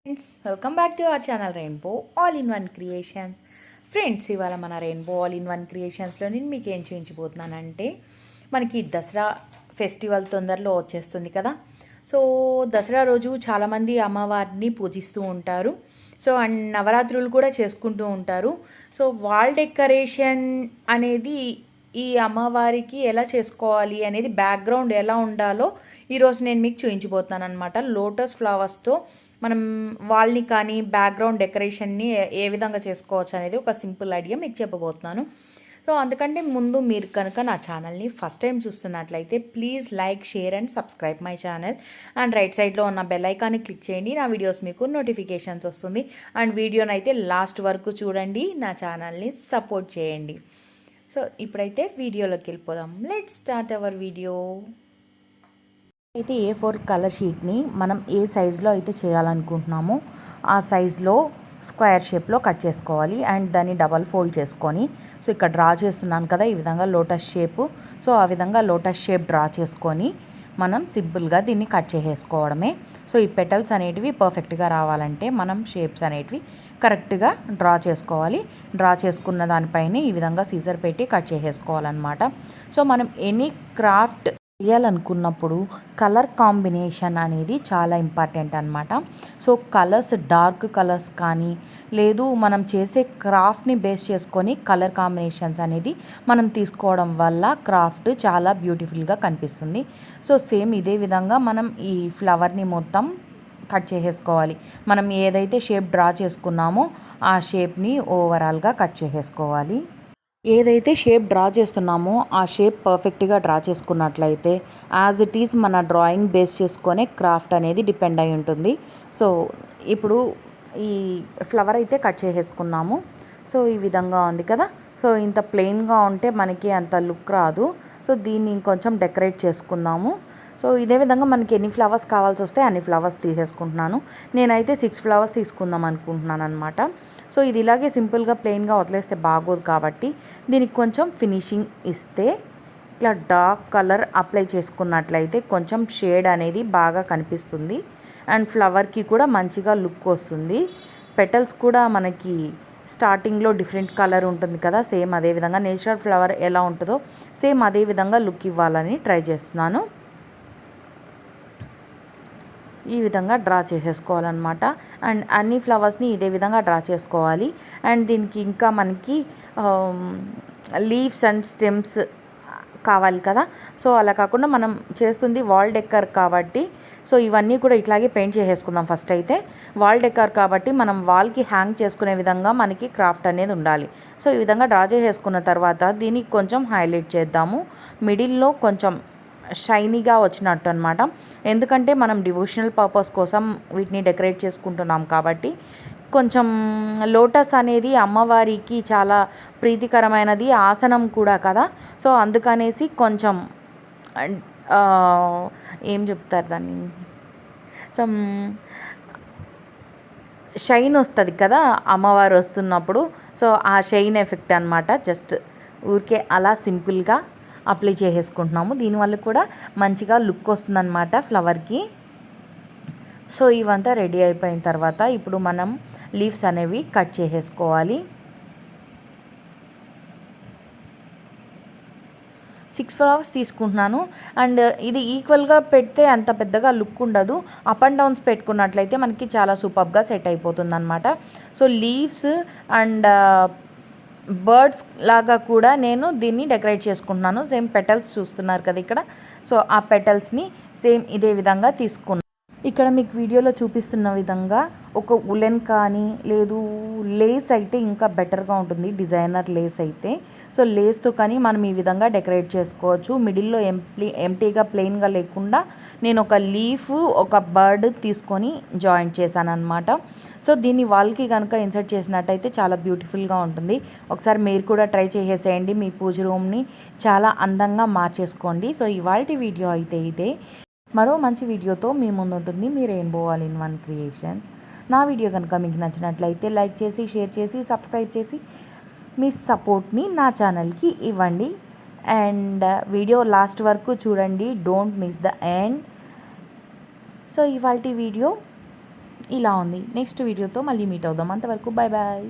Friends welcome back to our channel rainbow all in one creations. Friends ఇవాళ మన rainbow all in one క్రియేషన్స్లో నేను మీకు ఏం చూపించబోతున్నానంటే మనకి దసరా ఫెస్టివల్ తొందరలో వచ్చేస్తుంది కదా. సో దసరా రోజు చాలామంది అమ్మవారిని పూజిస్తూ ఉంటారు. సో అండ్ నవరాత్రులు కూడా చేసుకుంటూ ఉంటారు. సో వాల్ డెకరేషన్ అనేది ఈ అమ్మవారికి ఎలా చేసుకోవాలి అనేది బ్యాక్గ్రౌండ్ ఎలా ఉండాలో ఈరోజు నేను మీకు చూపించబోతున్నాను అనమాట. లోటస్ ఫ్లవర్స్తో మనం వాల్ని కానీ బ్యాక్గ్రౌండ్ డెకరేషన్ని ఏ విధంగా చేసుకోవచ్చు అనేది ఒక సింపుల్ ఐడియా మీకు చెప్పబోతున్నాను. సో అందుకంటే ముందు మీరు కనుక నా ఛానల్ని ఫస్ట్ టైం చూస్తున్నట్లయితే please like, share and subscribe my channel. And right సైడ్లో ఉన్న బెల్ ఐకాన్ని క్లిక్ చేయండి, నా వీడియోస్ మీకు నోటిఫికేషన్స్ వస్తుంది. అండ్ వీడియోని అయితే లాస్ట్ వరకు చూడండి, నా ఛానల్ని సపోర్ట్ చేయండి. సో ఇప్పుడైతే వీడియోలోకి వెళ్ళిపోదాం. Let's start our video. అయితే A4 కలర్ షీట్ని మనం ఏ సైజులో అయితే చేయాలనుకుంటున్నామో ఆ సైజులో స్క్వేర్ షేప్లో కట్ చేసుకోవాలి. అండ్ దాన్ని డబల్ ఫోల్డ్ చేసుకొని, సో ఇక్కడ డ్రా చేస్తున్నాను కదా ఈ విధంగా లోటస్ షేపు. సో ఆ విధంగా లోటస్ షేప్ డ్రా చేసుకొని మనం సింపుల్గా దీన్ని కట్ చేసేసుకోవడమే. సో ఈ పెటల్స్ అనేటివి పర్ఫెక్ట్గా రావాలంటే మనం షేప్స్ అనేటివి కరెక్ట్గా డ్రా చేసుకోవాలి. డ్రా చేసుకున్న దానిపైన ఈ విధంగా సీజర్ పెట్టి కట్ చేసేసుకోవాలన్నమాట. సో మనం ఎనీ క్రాఫ్ట్ చేయాలనుకున్నప్పుడు కలర్ కాంబినేషన్ అనేది చాలా ఇంపార్టెంట్ అనమాట. సో కలర్స్ డార్క్ కలర్స్ కానీ లేదు మనం చేసే క్రాఫ్ట్ని బేస్ చేసుకొని కలర్ కాంబినేషన్స్ అనేది మనం తీసుకోవడం వల్ల క్రాఫ్ట్ చాలా బ్యూటిఫుల్గా కనిపిస్తుంది. సో సేమ్ ఇదే విధంగా మనం ఈ ఫ్లవర్ని మొత్తం కట్ చేసేసుకోవాలి. మనం ఏదైతే షేప్ డ్రా చేసుకున్నామో ఆ షేప్ని ఓవరాల్గా కట్ చేసేసుకోవాలి. ఏదైతే షేప్ డ్రా చేస్తున్నామో ఆ షేప్ పర్ఫెక్ట్గా డ్రా చేసుకున్నట్లయితే యాజ్ ఇట్ ఈజ్ మన డ్రాయింగ్ బేస్ చేసుకొనే క్రాఫ్ట్ అనేది డిపెండ్ అయి ఉంటుంది. సో ఇప్పుడు ఈ ఫ్లవర్ అయితే కట్ చేసేసుకున్నాము. సో ఈ విధంగా ఉంది కదా. సో ఇంత ప్లెయిన్గా ఉంటే మనకి అంత లుక్ రాదు. సో దీన్ని ఇంకొంచెం డెకరేట్ చేసుకుందాము. సో ఇదే విధంగా మనకి ఎన్ని ఫ్లవర్స్ కావాల్సి వస్తే అన్ని ఫ్లవర్స్ తీసేసుకుంటున్నాను. నేనైతే 6 ఫ్లవర్స్ తీసుకుందాం అనుకుంటున్నాను అనమాట. సో ఇది ఇలాగే సింపుల్గా ప్లెయిన్గా వదిలేస్తే బాగోదు కాబట్టి దీనికి కొంచెం ఫినిషింగ్ ఇస్తే ఇట్లా డార్క్ కలర్ అప్లై చేసుకున్నట్లయితే కొంచెం షేడ్ అనేది బాగా కనిపిస్తుంది. అండ్ ఫ్లవర్కి కూడా మంచిగా లుక్ వస్తుంది. పెటల్స్ కూడా మనకి స్టార్టింగ్లో డిఫరెంట్ కలర్ ఉంటుంది కదా, సేమ్ అదే విధంగా నేచురల్ ఫ్లవర్ ఎలా ఉంటుందో సేమ్ అదే విధంగా లుక్ ఇవ్వాలని ట్రై చేస్తున్నాను. ఈ విధంగా డ్రా చేసేసుకోవాలన్నమాట. అండ్ అన్ని ఫ్లవర్స్ని ఇదే విధంగా డ్రా చేసుకోవాలి. అండ్ దీనికి ఇంకా మనకి లీవ్స్ అండ్ స్టెమ్స్ కావాలి కదా. సో అలా కాకుండా మనం చేస్తుంది వాల్ డెకర్ కాబట్టి సో ఇవన్నీ కూడా ఇట్లాగే పెయింట్ చేసేసుకుందాం. ఫస్ట్ అయితే వాల్ డెకర్ కాబట్టి మనం వాల్కి హ్యాంగ్ చేసుకునే విధంగా మనకి క్రాఫ్ట్ అనేది ఉండాలి. సో ఈ విధంగా డ్రా చేసేసుకున్న తర్వాత దీనికి కొంచెం హైలైట్ చేద్దాము. మిడిల్లో కొంచెం షైనీగా వచ్చినట్టు అనమాట. ఎందుకంటే మనం డివోషనల్ పర్పస్ కోసం వీటిని డెకరేట్ చేసుకుంటున్నాం కాబట్టి కొంచెం లోటస్ అనేది అమ్మవారికి చాలా ప్రీతికరమైనది, ఆసనం కూడా కదా. సో అందుకనేసి కొంచెం ఏం చెప్తారు దాన్ని, సమ్ షైన్ వస్తుంది కదా అమ్మవారు వస్తున్నప్పుడు. సో ఆ షైన్ ఎఫెక్ట్ అనమాట. జస్ట్ ఊరికే అలా సింపుల్గా అప్లై చేసేసుకుంటున్నాము. దీనివల్ల కూడా మంచిగా లుక్ వస్తుందన్నమాట ఫ్లవర్కి. సో ఇవంతా రెడీ అయిపోయిన తర్వాత ఇప్పుడు మనం లీవ్స్ అనేవి కట్ చేసేసుకోవాలి. 6 ఫ్లవర్స్ తీసుకుంటున్నాను. అండ్ ఇది ఈక్వల్గా పెడితే అంత పెద్దగా లుక్ ఉండదు. అప్ అండ్ డౌన్స్ పెట్టుకున్నట్లయితే మనకి చాలా సూపర్గా సెట్ అయిపోతుంది అనమాట. సో లీవ్స్ అండ్ బర్డ్స్ లాగా కూడా నేను దీన్ని డెకరేట్ చేసుకుంటున్నాను. సేమ్ పెటల్స్ చూస్తున్నారు కదా ఇక్కడ. సో ఆ పెటల్స్ని సేమ్ ఇదే విధంగా తీసుకున్నాను. ఇక్కడ మీకు వీడియోలో చూపిస్తున్న విధంగా ఒక ఉలెన్ కానీ లేదు లేస్ అయితే ఇంకా బెటర్గా ఉంటుంది, డిజైనర్ లేస్ అయితే. సో లేస్తో కానీ మనం ఈ విధంగా డెకరేట్ చేసుకోవచ్చు. మిడిల్లో ఎంటీగా ప్లెయిన్గా లేకుండా నేను ఒక లీఫ్ ఒక బర్డ్ తీసుకొని జాయింట్ చేశాను అనమాట. సో దీన్ని వాల్కి కనుక ఇన్సర్ట్ చేసినట్టయితే చాలా బ్యూటిఫుల్గా ఉంటుంది. ఒకసారి మీరు కూడా ట్రై చేసేసేయండి, మీ పూజ రూమ్ని చాలా అందంగా మార్చేసుకోండి. సో ఇవాల్టి వీడియో అయితే ఇదే. మరో మంచి వీడియోతో మీ ముందు ఉంటుంది మీ rainbow all in one creations. నా వీడియో కనుక మీకు నచ్చినట్లయితే లైక్ చేసి, షేర్ చేసి, సబ్స్క్రైబ్ చేసి మీ సపోర్ట్ని నా ఛానల్కి ఇవ్వండి. అండ్ వీడియో లాస్ట్ వరకు చూడండి, don't miss the end. So ఇవాల్టి వీడియో ఇలా ఉంది. నెక్స్ట్ వీడియోతో మళ్ళీ మీట్ అవుదాం. అంతవరకు బాయ్ బాయ్.